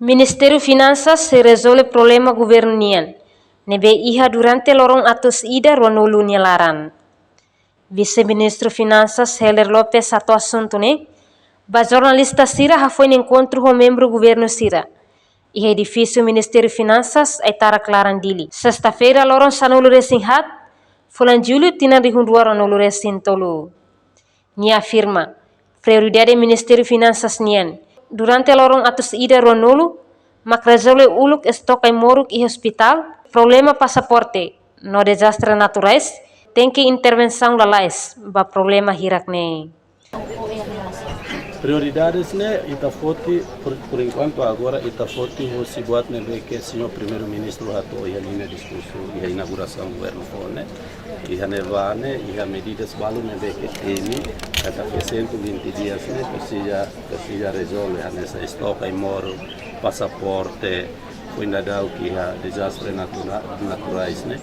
Ministério Finanças se resolve problema governo nian. Nebe iha durante lorong atus ida ronulu nialaran. Vice-Ministro Finanças Heller Lopes satu assunto ne. Ba jornalista Sira foi no encontro com membro governo Sira. E edifício Ministério Finanças aitara claran dili. Sexta-feira lorong sanulu resinhat. Fulan Julho tina rihundua ronulu resin tolu. Nia afirma prioridade Ministério Finanças nian. Durante lorong atus ida ronulu, mak resolve uluk estokai moruk e hospital, problema passaporte, no desastre naturais, tem que intervenção lalais, ba problema hirak ne. Prioridades né, Itafoti, por enquanto agora Itafoti se buat né que o senhor primeiro-ministro ato ia linha discurso e a inauguração do governo fone e a nevane e a medidas balu né que tem até 120 dias né precisa resolver nessa estoca e moro passaporte ainda dá o que a desastre naturais né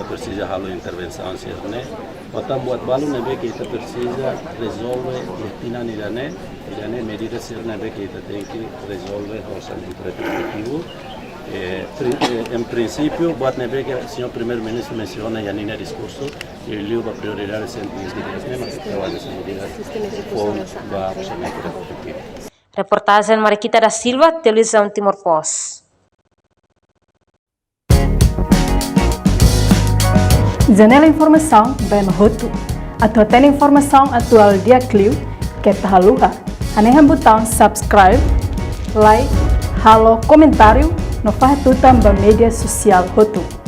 precisa halo intervenção né Otam buat balu né que kita precisa resolver rotina né medidas né que kita tem que resolver orçamento repetitivo. Em princípio, buat né que o senhor primeiro-ministro menciona já no discurso e ele a prioridade sempre medidas né mas trabalha essa medidas com o orçamento repetitivo. Reportagem Mariquita da Silva, Televisão Timor Post. Janela Informação Ben Hotu. Atau tem informação atual dia Clio que tahaluha. Anehan botão subscribe, like, halo comentário no fahatutan ba media sosial Hotu.